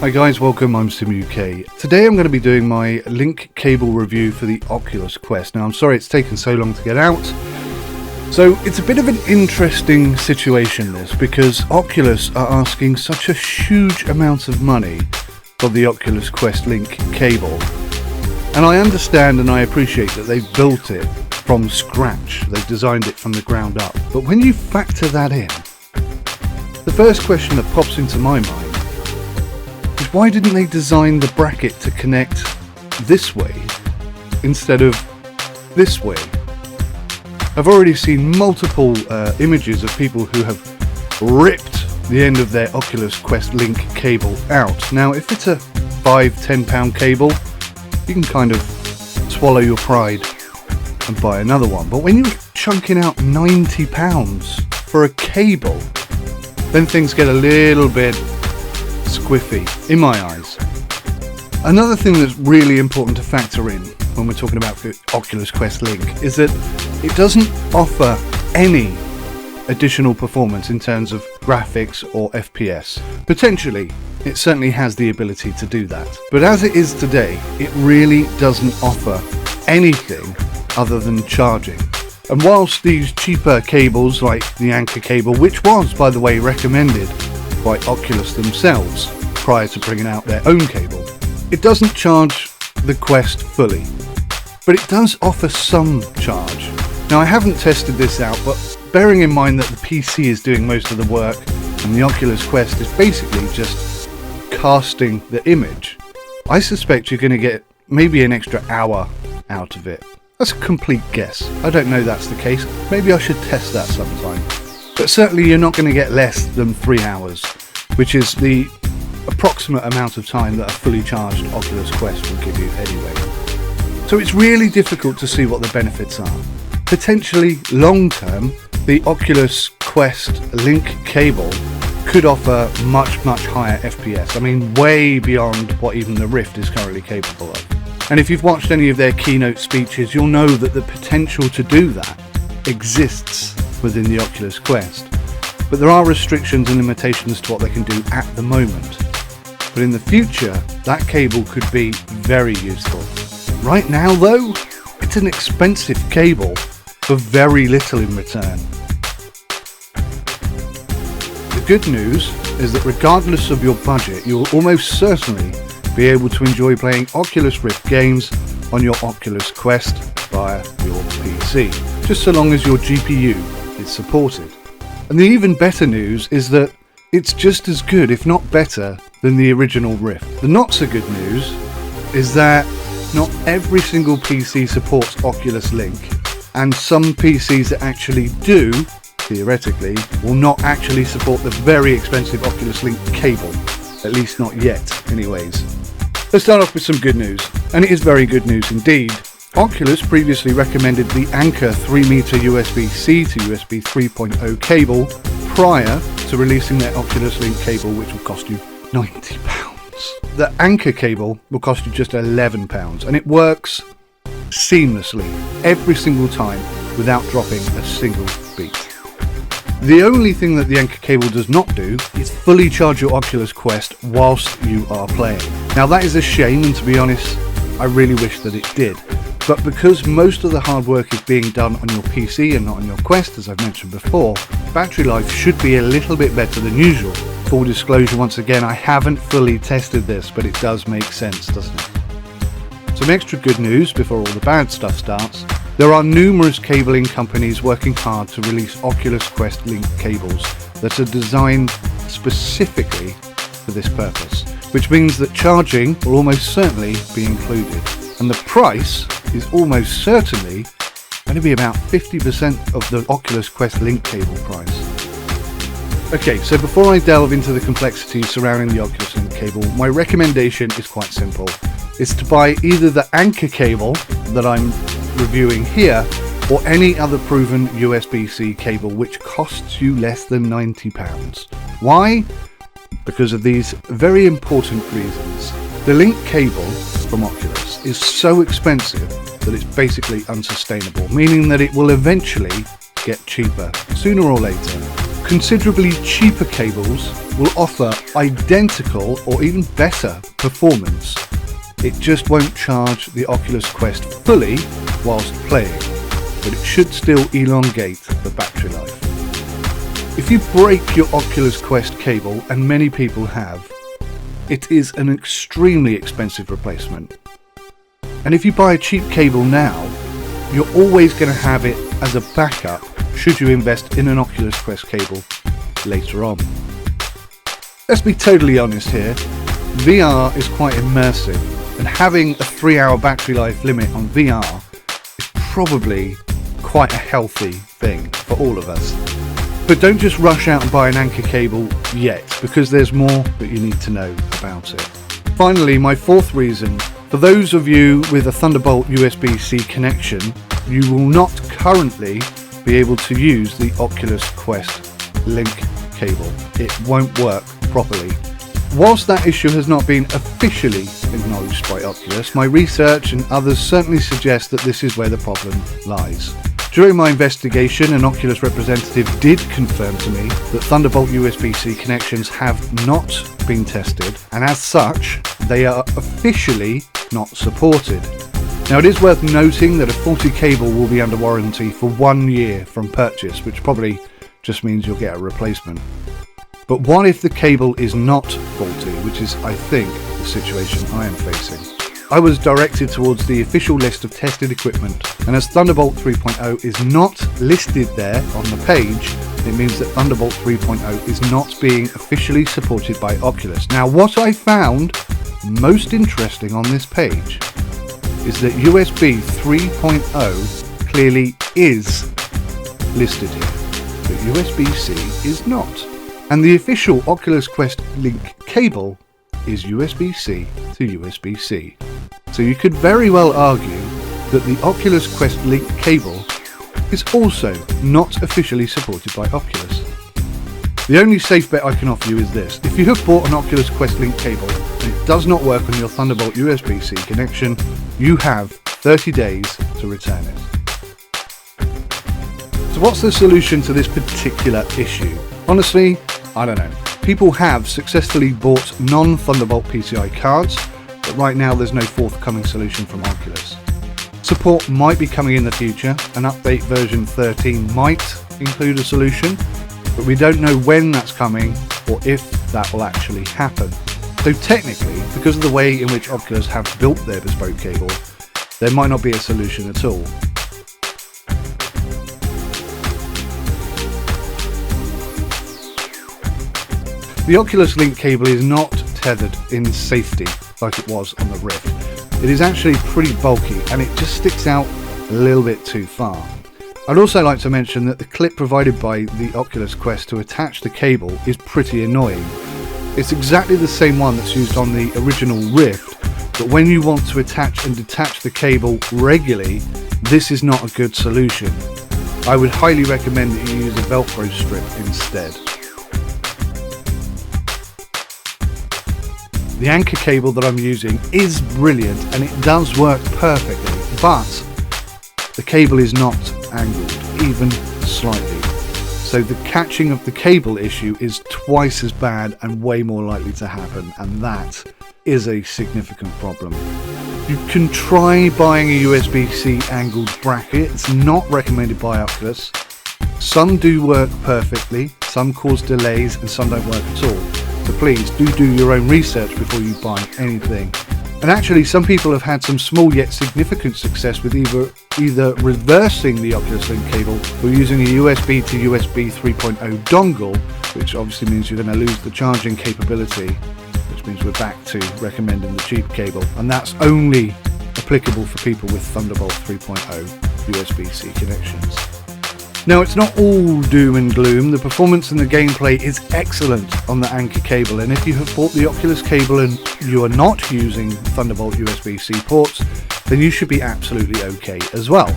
Hi guys, welcome, I'm SimUK. Today I'm going to be doing my link cable review for the Oculus Quest. Now I'm sorry it's taken so long to get out. So it's a bit of an interesting situation this, because Oculus are asking such a huge amount of money for the Oculus Quest LINK Cable. And I understand and I appreciate that they've built it from scratch, they've designed it from the ground up. But when you factor that in, the first question that pops into my mind is why didn't they design the bracket to connect this way instead of this way? I've already seen multiple images of people who have ripped the end of their Oculus Quest LINK cable out. Now if it's a £5–10 cable, you can kind of swallow your pride and buy another one. But when you're chunking out £90 for a cable, then things get a little bit squiffy in my eyes. Another thing that's really important to factor in when we're talking about the Oculus Quest LINK is that it doesn't offer any additional performance in terms of graphics or FPS. Potentially, it certainly has the ability to do that. But as it is today, it really doesn't offer anything other than charging. And whilst these cheaper cables like the ANKER cable, which was, by the way, recommended by Oculus themselves prior to bringing out their own cable, it doesn't charge the Quest fully. But it does offer some charge. Now I haven't tested this out, but bearing in mind that the PC is doing most of the work and the Oculus Quest is basically just casting the image, I suspect you're going to get maybe an extra hour out of it. That's a complete guess. I don't know that's the case. Maybe I should test that sometime. But certainly you're not going to get less than 3 hours, which is the approximate amount of time that a fully charged Oculus Quest will give you anyway. So it's really difficult to see what the benefits are. Potentially long term, the Oculus Quest LINK cable could offer much higher FPS. I mean, way beyond what even the Rift is currently capable of. And if you've watched any of their keynote speeches, you'll know that the potential to do that exists within the Oculus Quest. But there are restrictions and limitations to what they can do at the moment. But in the future, that cable could be very useful. Right now though, it's an expensive cable for very little in return. The good news is that regardless of your budget, you will almost certainly be able to enjoy playing Oculus Rift games on your Oculus Quest via your PC, just so long as your GPU is supported. And the even better news is that it's just as good, if not better, than the original Rift. The not so good news is that not every single PC supports Oculus Link, and some PCs that actually do, theoretically, will not actually support the very expensive Oculus Link cable, at least not yet anyways. Let's start off with some good news, and it is very good news indeed. Oculus previously recommended the ANKER 3-meter USB-C to USB 3.0 cable prior to releasing their Oculus Link cable, which will cost you £90. The ANKER cable will cost you just £11, and it works seamlessly every single time without dropping a single beat. The only thing that the ANKER cable does not do is fully charge your Oculus Quest whilst you are playing. Now that is a shame, and to be honest, I really wish that it did. But because most of the hard work is being done on your PC and not on your Quest, as I've mentioned before, battery life should be a little bit better than usual. Full disclosure once again, I haven't fully tested this, but it does make sense, doesn't it? Some extra good news before all the bad stuff starts. There are numerous cabling companies working hard to release Oculus Quest LINK cables that are designed specifically for this purpose, which means that charging will almost certainly be included. And the price is almost certainly going to be about 50% of the Oculus Quest LINK cable price. Okay, so before I delve into the complexities surrounding the Oculus LINK cable, my recommendation is quite simple. It's to buy either the ANKER cable that I'm reviewing here, or any other proven USB-C cable which costs you less than £90. Why? Because of these very important reasons. The LINK cable from Oculus is so expensive that it's basically unsustainable, meaning that it will eventually get cheaper, sooner or later. considerably cheaper cables will offer identical or even better performance. It just won't charge the Oculus Quest fully whilst playing, but it should still elongate the battery life. If you break your Oculus Quest cable, and many people have, it is an extremely expensive replacement. And if you buy a cheap cable now, you're always going to have it as a backup should you invest in an Oculus Quest cable later on. Let's be totally honest here, VR is quite immersive, and having a 3-hour battery life limit on VR is probably quite a healthy thing for all of us. But don't just rush out and buy an ANKER cable yet, because there's more that you need to know about it. Finally, my fourth reason, for those of you with a Thunderbolt USB-C connection, you will not currently be able to use the Oculus Quest LINK cable. It won't work properly. Whilst that issue has not been officially acknowledged by Oculus, my research and others certainly suggest that this is where the problem lies. During my investigation, an Oculus representative did confirm to me that Thunderbolt USB-C connections have not been tested, and as such, they are officially not supported. Now, it is worth noting that a faulty cable will be under warranty for 1 year from purchase, which probably just means you'll get a replacement. But what if the cable is not faulty, which is, I think, the situation I am facing? I was directed towards the official list of tested equipment, and as Thunderbolt 3.0 is not listed there on the page, it means that Thunderbolt 3.0 is not being officially supported by Oculus. Now, what I found most interesting on this page is that USB 3.0 clearly is listed here, but USB-C is not. And the official Oculus Quest LINK cable is USB-C to USB-C. So you could very well argue that the Oculus Quest LINK cable is also not officially supported by Oculus. The only safe bet I can offer you is this: if you have bought an Oculus Quest LINK cable and it does not work on your Thunderbolt USB-C connection, you have 30 days to return it. So what's the solution to this particular issue? Honestly, I don't know. People have successfully bought non-Thunderbolt PCI cards, but right now there's no forthcoming solution from Oculus. Support might be coming in the future. An update version 13 might include a solution, but we don't know when that's coming or if that will actually happen. So technically, because of the way in which Oculus have built their bespoke cable, there might not be a solution at all. The Oculus LINK cable is not tethered in safety like it was on the Rift. It is actually pretty bulky and it just sticks out a little bit too far. I'd also like to mention that the clip provided by the Oculus Quest to attach the cable is pretty annoying. It's exactly the same one that's used on the original Rift, but when you want to attach and detach the cable regularly, this is not a good solution. I would highly recommend that you use a Velcro strip instead. The ANKER cable that I'm using is brilliant and it does work perfectly, but the cable is not angled, even slightly. So the catching of the cable issue is twice as bad and way more likely to happen, and that is a significant problem. You can try buying a USB-C angled bracket. It's not recommended by Oculus. Some do work perfectly, some cause delays, and some don't work at all. So please do your own research before you buy anything. And actually, some people have had some small yet significant success with either reversing the Oculus LINK cable or using a USB to USB 3.0 dongle, which obviously means you're going to lose the charging capability, which means we're back to recommending the cheap cable. And that's only applicable for people with Thunderbolt 3.0 USB-C connections. Now, it's not all doom and gloom. The performance and the gameplay is excellent on the ANKER cable, and if you have bought the Oculus cable and you are not using Thunderbolt USB-C ports, then you should be absolutely okay as well.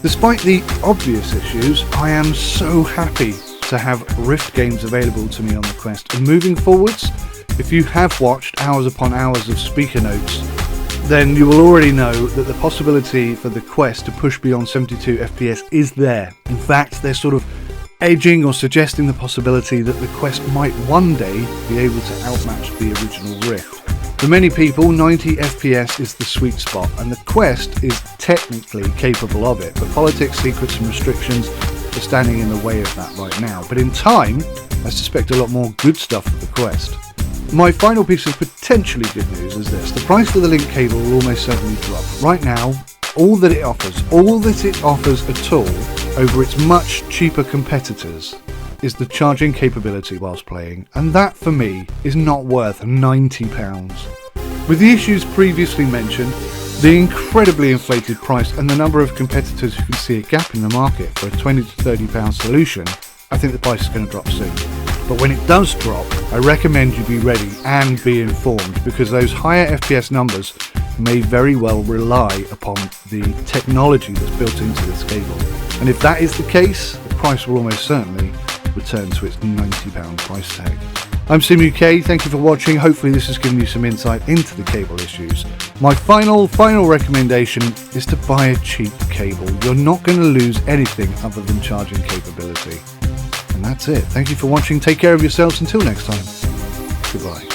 Despite the obvious issues, I am so happy to have Rift games available to me on the Quest, and moving forwards, if you have watched hours upon hours of speaker notes, then you will already know that the possibility for the Quest to push beyond 72 FPS is there. In fact, they're sort of edging or suggesting the possibility that the Quest might one day be able to outmatch the original Rift. For many people, 90 FPS is the sweet spot, and the Quest is technically capable of it, but politics, secrets and restrictions are standing in the way of that right now. But in time, I suspect a lot more good stuff with the Quest. My final piece of potentially good news is this: the price for the Link cable will almost certainly drop. Right now, all that it offers at all over its much cheaper competitors is the charging capability whilst playing, and that for me is not worth £90. With the issues previously mentioned, the incredibly inflated price and the number of competitors who can see a gap in the market for a £20 to £30 solution, I think the price is going to drop soon. But when it does drop, I recommend you be ready and be informed, because those higher FPS numbers may very well rely upon the technology that's built into this cable. And if that is the case, the price will almost certainly return to its £90 price tag. I'm SimUK, thank you for watching. Hopefully this has given you some insight into the cable issues. My final recommendation is to buy a cheap cable. You're not going to lose anything other than charging capability. And that's it. Thank you for watching. Take care of yourselves until next time. Goodbye.